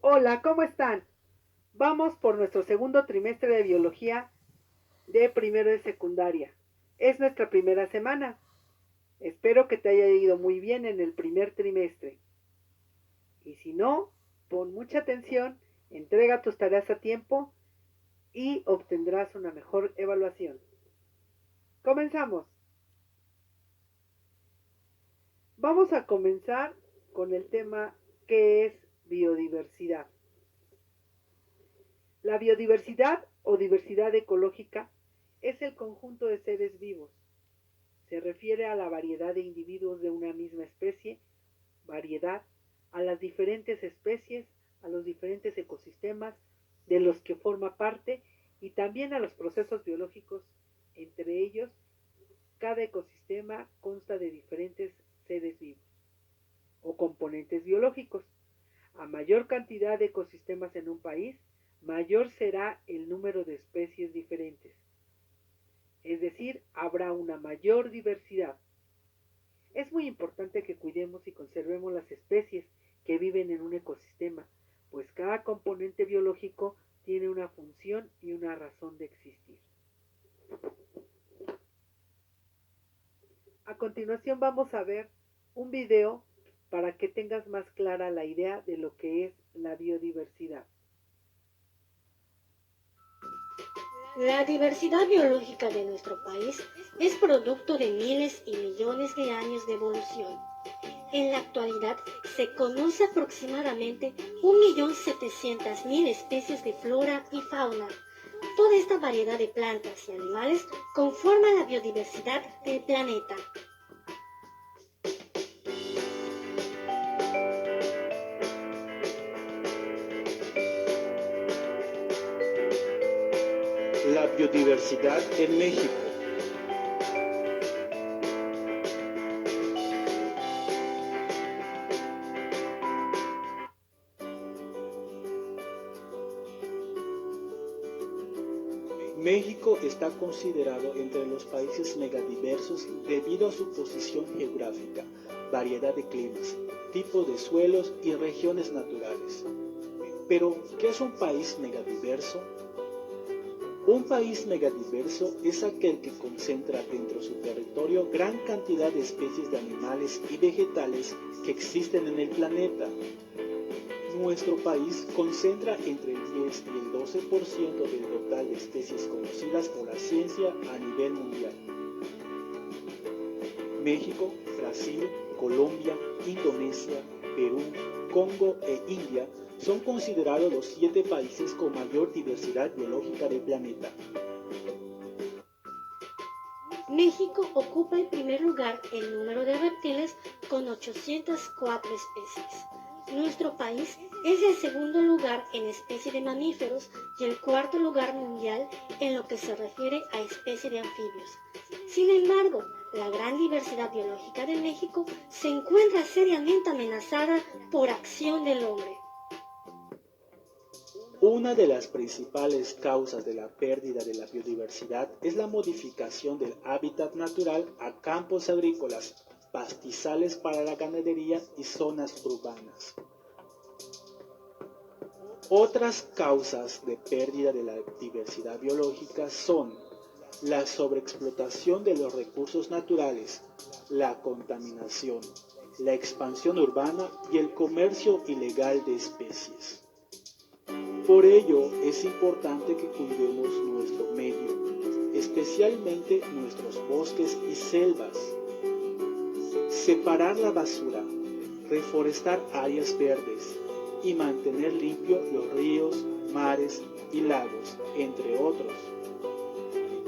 Hola, ¿cómo están? Vamos por nuestro segundo trimestre de biología de primero de secundaria. Es nuestra primera semana. Espero que te haya ido muy bien en el primer trimestre. Y si no, pon mucha atención, entrega tus tareas a tiempo y obtendrás una mejor evaluación. Comenzamos. Vamos a comenzar con el tema que es biodiversidad. La biodiversidad o diversidad ecológica es el conjunto de seres vivos. Se refiere a la variedad de individuos de una misma especie, variedad, a las diferentes especies, a los diferentes ecosistemas de los que forma parte y también a los procesos biológicos. Entre ellos, cada ecosistema consta de diferentes seres vivos o componentes biológicos. A mayor cantidad de ecosistemas en un país, mayor será el número de especies diferentes. Es decir, habrá una mayor diversidad. Es muy importante que cuidemos y conservemos las especies que viven en un ecosistema, pues cada componente biológico tiene una función y una razón de existir. A continuación vamos a ver un video para que tengas más clara la idea de lo que es la biodiversidad. La diversidad biológica de nuestro país es producto de miles y millones de años de evolución. En la actualidad se conoce aproximadamente 1.700.000 especies de flora y fauna. Toda esta variedad de plantas y animales conforma la biodiversidad del planeta. La biodiversidad en México. México está considerado entre los países megadiversos debido a su posición geográfica, variedad de climas, tipo de suelos y regiones naturales. Pero, ¿qué es un país megadiverso? Un país megadiverso es aquel que concentra dentro de su territorio gran cantidad de especies de animales y vegetales que existen en el planeta. Nuestro país concentra entre el 10 y el 12% del total de especies conocidas por la ciencia a nivel mundial. México, Brasil, Colombia, Indonesia, Perú, Congo e India son considerados los 7 países con mayor diversidad biológica del planeta. México ocupa el primer lugar en número de reptiles con 804 especies. Nuestro país es el segundo lugar en especie de mamíferos y el cuarto lugar mundial en lo que se refiere a especie de anfibios. Sin embargo, la gran diversidad biológica de México se encuentra seriamente amenazada por acción del hombre. Una de las principales causas de la pérdida de la biodiversidad es la modificación del hábitat natural a campos agrícolas, pastizales para la ganadería y zonas urbanas. Otras causas de pérdida de la diversidad biológica son la sobreexplotación de los recursos naturales, la contaminación, la expansión urbana y el comercio ilegal de especies. Por ello, es importante que cuidemos nuestro medio, especialmente nuestros bosques y selvas. Separar la basura, reforestar áreas verdes y mantener limpios los ríos, mares y lagos, entre otros.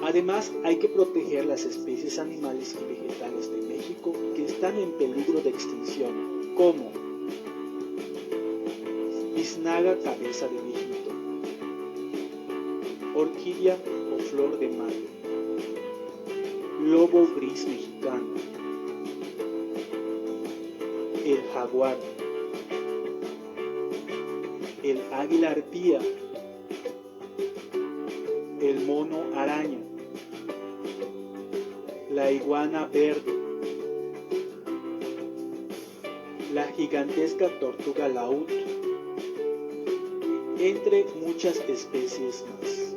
Además, hay que proteger las especies animales y vegetales de México que están en peligro de extinción, como biznaga cabeza de viejito, orquídea o flor de mayo, lobo gris mexicano, el jaguar, el águila arpía, el mono araña, la iguana verde, la gigantesca tortuga laúd, entre muchas especies más.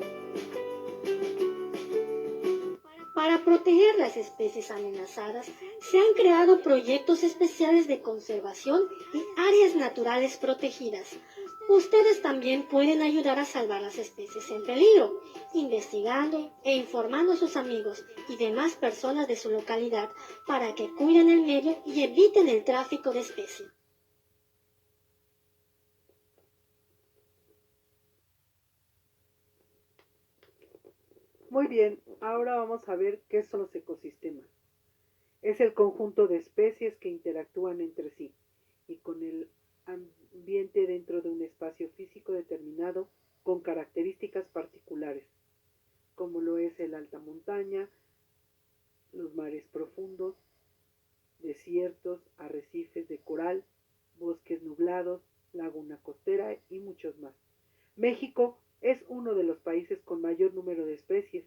Para proteger las especies amenazadas, se han creado proyectos especiales de conservación y áreas naturales protegidas. Ustedes también pueden ayudar a salvar las especies en peligro, investigando e informando a sus amigos y demás personas de su localidad para que cuiden el medio y eviten el tráfico de especies. Muy bien, ahora vamos a ver qué son los ecosistemas. Es el conjunto de especies que interactúan entre sí y con el ambiente dentro de un espacio físico determinado con características particulares, como lo es el alta montaña, los mares profundos, desiertos, arrecifes de coral, bosques nublados, laguna costera y muchos más. México es uno de los países con mayor número de especies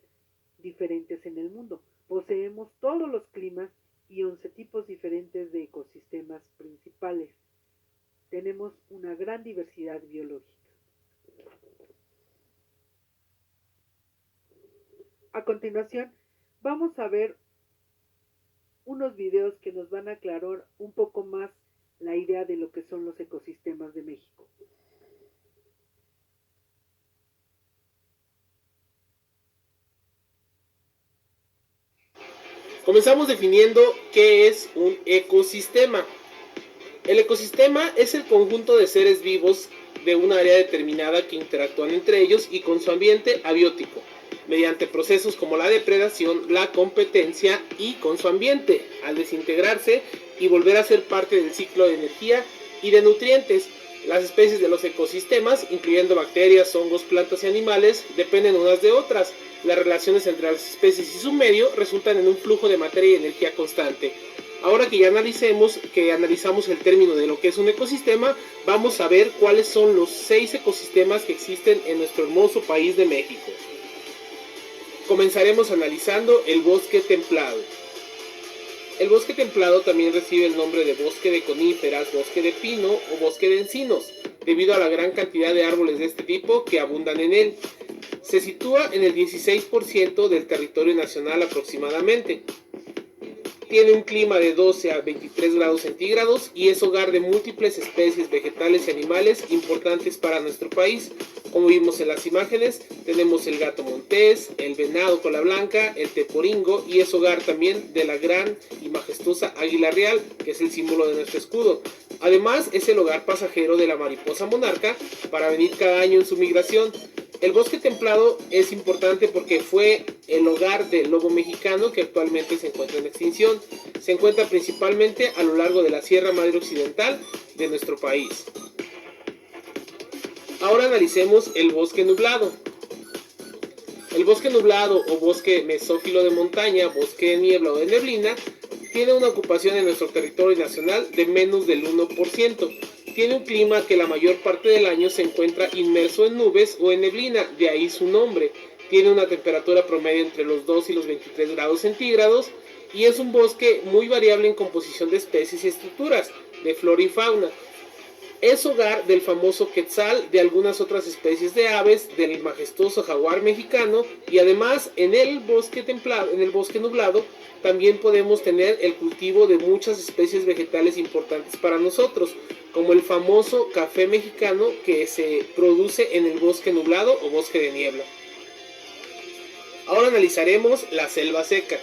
diferentes en el mundo. Poseemos todos los climas y 11 tipos diferentes de ecosistemas principales. Tenemos una gran diversidad biológica. A continuación, vamos a ver unos videos que nos van a aclarar un poco más la idea de lo que son los ecosistemas de México. Comenzamos definiendo qué es un ecosistema. El ecosistema es el conjunto de seres vivos de un área determinada que interactúan entre ellos y con su ambiente abiótico, mediante procesos como la depredación, la competencia y con su ambiente, al desintegrarse y volver a ser parte del ciclo de energía y de nutrientes. Las especies de los ecosistemas, incluyendo bacterias, hongos, plantas y animales, dependen unas de otras. Las relaciones entre las especies y su medio resultan en un flujo de materia y energía constante. Ahora que ya analizamos el término de lo que es un ecosistema, vamos a ver cuáles son los 6 ecosistemas que existen en nuestro hermoso país de México. Comenzaremos analizando el bosque templado. El bosque templado también recibe el nombre de bosque de coníferas, bosque de pino o bosque de encinos, debido a la gran cantidad de árboles de este tipo que abundan en él. Se sitúa en el 16% del territorio nacional aproximadamente. Tiene un clima de 12 a 23 grados centígrados y es hogar de múltiples especies vegetales y animales importantes para nuestro país. Como vimos en las imágenes, tenemos el gato montés, el venado cola blanca, el teporingo y es hogar también de la gran y majestuosa águila real, que es el símbolo de nuestro escudo. Además, es el hogar pasajero de la mariposa monarca para venir cada año en su migración. El bosque templado es importante porque fue el hogar del lobo mexicano que actualmente se encuentra en extinción. Se encuentra principalmente a lo largo de la Sierra Madre Occidental de nuestro país. Ahora analicemos el bosque nublado. El bosque nublado o bosque mesófilo de montaña, bosque de niebla o de neblina, tiene una ocupación en nuestro territorio nacional de menos del 1%. Tiene un clima que la mayor parte del año se encuentra inmerso en nubes o en neblina, de ahí su nombre. Tiene una temperatura promedio entre los 2 y los 23 grados centígrados y es un bosque muy variable en composición de especies y estructuras, de flora y fauna. Es hogar del famoso quetzal, de algunas otras especies de aves, del majestuoso jaguar mexicano y además en el bosque templado, en el bosque nublado, también podemos tener el cultivo de muchas especies vegetales importantes para nosotros, como el famoso café mexicano que se produce en el bosque nublado o bosque de niebla. Ahora analizaremos la selva seca.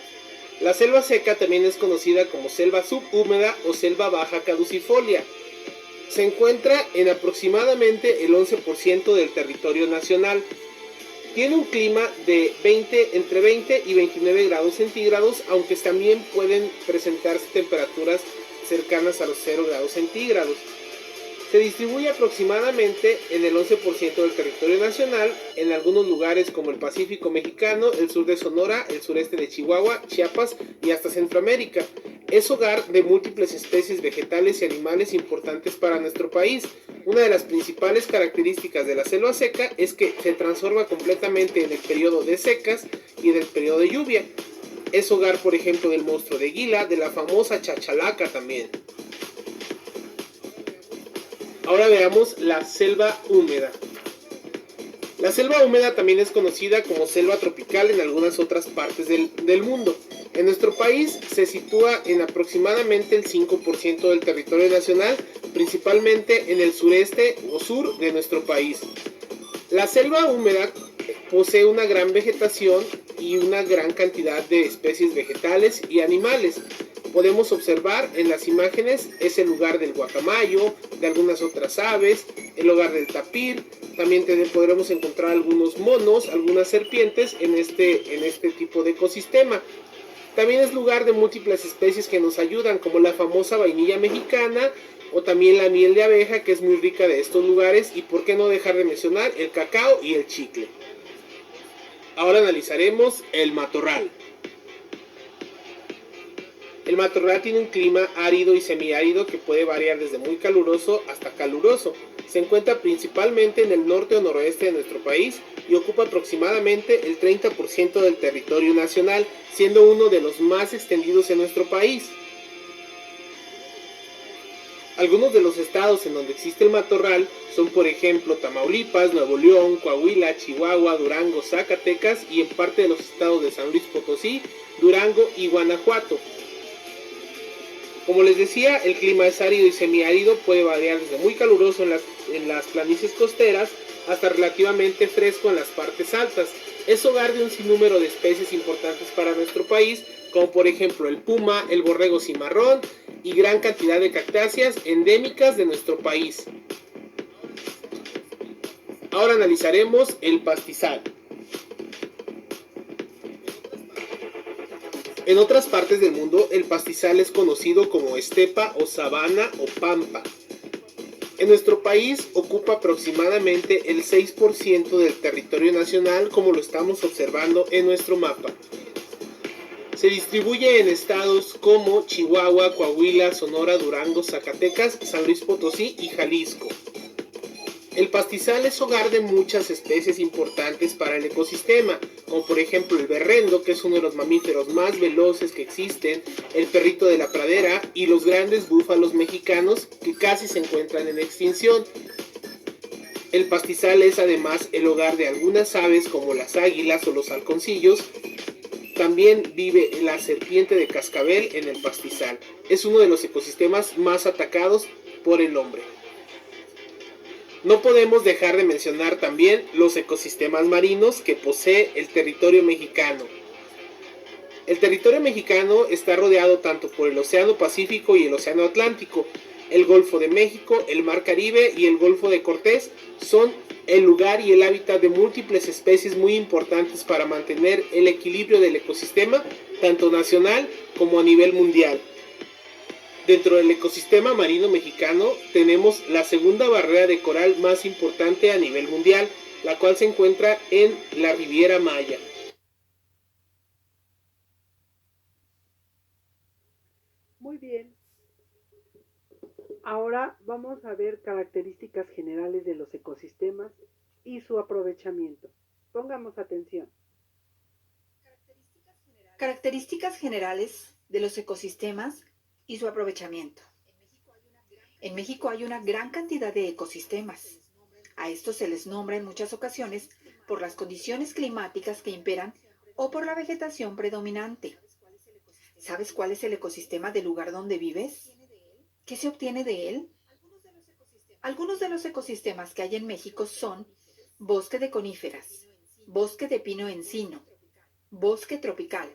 La selva seca también es conocida como selva subhúmeda o selva baja caducifolia. Se encuentra en aproximadamente el 11% del territorio nacional. Tiene un clima de entre 20 y 29 grados centígrados, aunque también pueden presentarse temperaturas cercanas a los 0 grados centígrados. Se distribuye aproximadamente en el 11% del territorio nacional, en algunos lugares como el Pacífico mexicano, el sur de Sonora, el sureste de Chihuahua, Chiapas y hasta Centroamérica. Es hogar de múltiples especies vegetales y animales importantes para nuestro país. Una de las principales características de la selva seca es que se transforma completamente en el periodo de secas y en el periodo de lluvia. Es hogar, por ejemplo, del monstruo de Gila, de la famosa chachalaca también. Ahora veamos la selva húmeda. La selva húmeda también es conocida como selva tropical en algunas otras partes del mundo. En nuestro país se sitúa en aproximadamente el 5% del territorio nacional, principalmente en el sureste o sur de nuestro país. La selva húmeda posee una gran vegetación y una gran cantidad de especies vegetales y animales. Podemos observar en las imágenes es el lugar del guacamayo, de algunas otras aves, el hogar del tapir. También podremos encontrar algunos monos, algunas serpientes en este tipo de ecosistema. También es lugar de múltiples especies que nos ayudan, como la famosa vainilla mexicana o también la miel de abeja, que es muy rica de estos lugares, y por qué no dejar de mencionar el cacao y el chicle. Ahora analizaremos el matorral. El matorral tiene un clima árido y semiárido que puede variar desde muy caluroso hasta caluroso. Se encuentra principalmente en el norte o noroeste de nuestro país y ocupa aproximadamente el 30% del territorio nacional, siendo uno de los más extendidos en nuestro país. Algunos de los estados en donde existe el matorral son, por ejemplo, Tamaulipas, Nuevo León, Coahuila, Chihuahua, Durango, Zacatecas y en parte de los estados de San Luis Potosí, Durango y Guanajuato. Como les decía, el clima es árido y semiárido, puede variar desde muy caluroso en las planicies costeras hasta relativamente fresco en las partes altas. Es hogar de un sinnúmero de especies importantes para nuestro país, como por ejemplo el puma, el borrego cimarrón y gran cantidad de cactáceas endémicas de nuestro país. Ahora analizaremos el pastizal. En otras partes del mundo, el pastizal es conocido como estepa o sabana o pampa. En nuestro país ocupa aproximadamente el 6% del territorio nacional, como lo estamos observando en nuestro mapa. Se distribuye en estados como Chihuahua, Coahuila, Sonora, Durango, Zacatecas, San Luis Potosí y Jalisco. El pastizal es hogar de muchas especies importantes para el ecosistema, como por ejemplo el berrendo, que es uno de los mamíferos más veloces que existen, el perrito de la pradera y los grandes búfalos mexicanos que casi se encuentran en extinción. El pastizal es además el hogar de algunas aves como las águilas o los halconcillos. También vive la serpiente de cascabel en el pastizal. Es uno de los ecosistemas más atacados por el hombre. No podemos dejar de mencionar también los ecosistemas marinos que posee el territorio mexicano. El territorio mexicano está rodeado tanto por el Océano Pacífico y el Océano Atlántico. El Golfo de México, el Mar Caribe y el Golfo de Cortés son el lugar y el hábitat de múltiples especies muy importantes para mantener el equilibrio del ecosistema, tanto nacional como a nivel mundial. Dentro del ecosistema marino mexicano tenemos la segunda barrera de coral más importante a nivel mundial, la cual se encuentra en la Riviera Maya. Muy bien. Ahora vamos a ver características generales de los ecosistemas y su aprovechamiento. Pongamos atención. Características generales de los ecosistemas y su aprovechamiento. En México hay una gran cantidad de ecosistemas. A estos se les nombra en muchas ocasiones por las condiciones climáticas que imperan o por la vegetación predominante. ¿Sabes cuál es el ecosistema del lugar donde vives? ¿Qué se obtiene de él? Algunos de los ecosistemas que hay en México son bosque de coníferas, bosque de pino-encino, bosque tropical,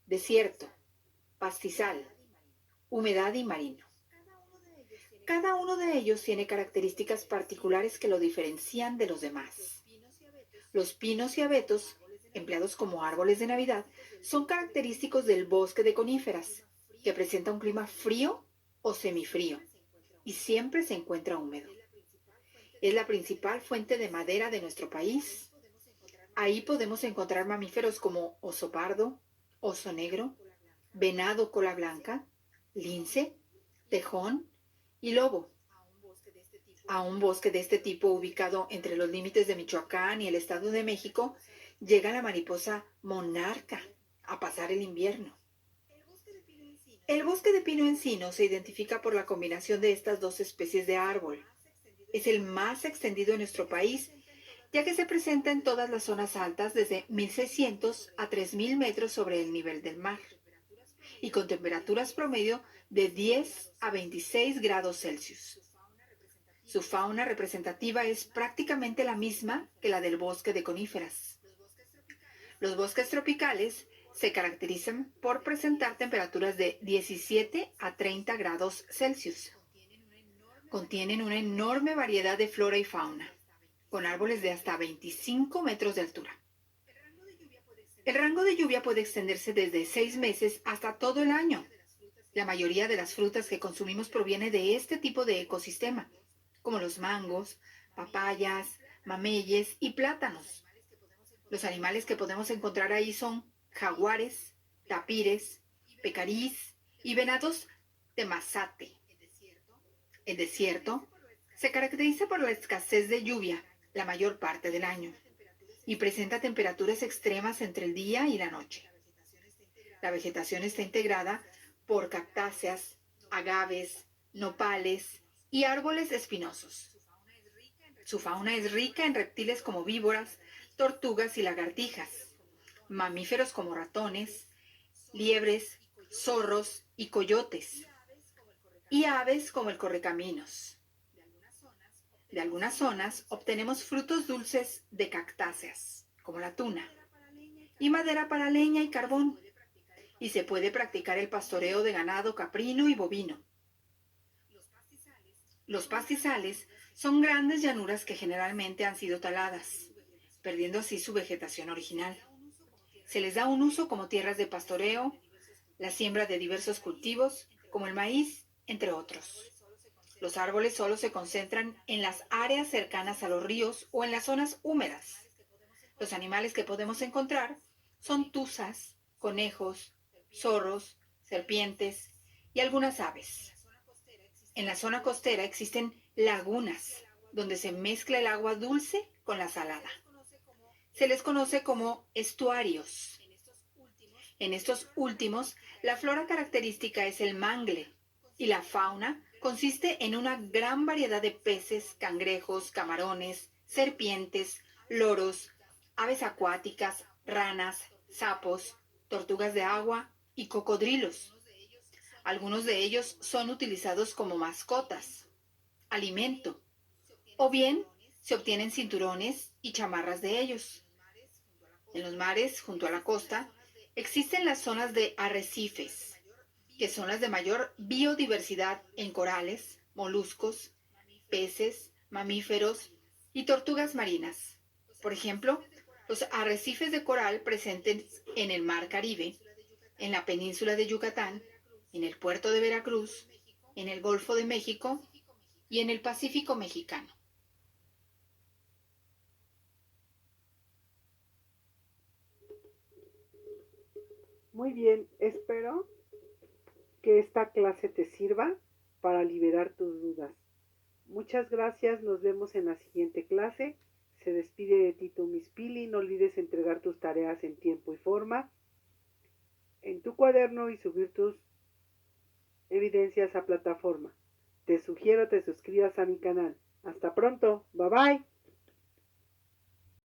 desierto, pastizal, humedad y marino. Cada uno de ellos tiene características particulares que lo diferencian de los demás. Los pinos y abetos, empleados como árboles de Navidad, son característicos del bosque de coníferas, que presenta un clima frío o semifrío y siempre se encuentra húmedo. Es la principal fuente de madera de nuestro país. Ahí podemos encontrar mamíferos como oso pardo, oso negro, venado cola blanca, lince, tejón y lobo. A un bosque de este tipo ubicado entre los límites de Michoacán y el Estado de México llega la mariposa monarca a pasar el invierno. El bosque de pino-encino se identifica por la combinación de estas dos especies de árbol. Es el más extendido en nuestro país ya que se presenta en todas las zonas altas desde 1600 a 3000 metros sobre el nivel del mar y con temperaturas promedio de 10 a 26 grados Celsius. Su fauna representativa es prácticamente la misma que la del bosque de coníferas. Los bosques tropicales se caracterizan por presentar temperaturas de 17 a 30 grados Celsius. Contienen una enorme variedad de flora y fauna, con árboles de hasta 25 metros de altura. El rango de lluvia puede extenderse desde 6 meses hasta todo el año. La mayoría de las frutas que consumimos proviene de este tipo de ecosistema, como los mangos, papayas, mameyes y plátanos. Los animales que podemos encontrar ahí son jaguares, tapires, pecarís y venados de mazate. El desierto se caracteriza por la escasez de lluvia la mayor parte del año y presenta temperaturas extremas entre el día y la noche. La vegetación está integrada por cactáceas, agaves, nopales y árboles espinosos. Su fauna es rica en reptiles como víboras, tortugas y lagartijas, mamíferos como ratones, liebres, zorros y coyotes, y aves como el correcaminos. De algunas zonas obtenemos frutos dulces de cactáceas, como la tuna, y madera para leña y carbón, y se puede practicar el pastoreo de ganado caprino y bovino. Los pastizales son grandes llanuras que generalmente han sido taladas, perdiendo así su vegetación original. Se les da un uso como tierras de pastoreo, la siembra de diversos cultivos, como el maíz, entre otros. Los árboles solo se concentran en las áreas cercanas a los ríos o en las zonas húmedas. Los animales que podemos encontrar son tuzas, conejos, zorros, serpientes y algunas aves. En la zona costera existen lagunas, donde se mezcla el agua dulce con la salada. Se les conoce como estuarios. En estos últimos, la flora característica es el mangle y la fauna consiste en una gran variedad de peces, cangrejos, camarones, serpientes, loros, aves acuáticas, ranas, sapos, tortugas de agua y cocodrilos. Algunos de ellos son utilizados como mascotas, alimento, o bien se obtienen cinturones y chamarras de ellos. En los mares, junto a la costa, existen las zonas de arrecifes, que son las de mayor biodiversidad en corales, moluscos, peces, mamíferos y tortugas marinas. Por ejemplo, los arrecifes de coral presentes en el Mar Caribe, en la península de Yucatán, en el puerto de Veracruz, en el Golfo de México y en el Pacífico mexicano. Muy bien, espero que esta clase te sirva para liberar tus dudas. Muchas gracias, nos vemos en la siguiente clase. Se despide de ti tu Miss Pili. No olvides entregar tus tareas en tiempo y forma en tu cuaderno y subir tus evidencias a plataforma. Te sugiero te suscribas a mi canal. Hasta pronto, bye bye.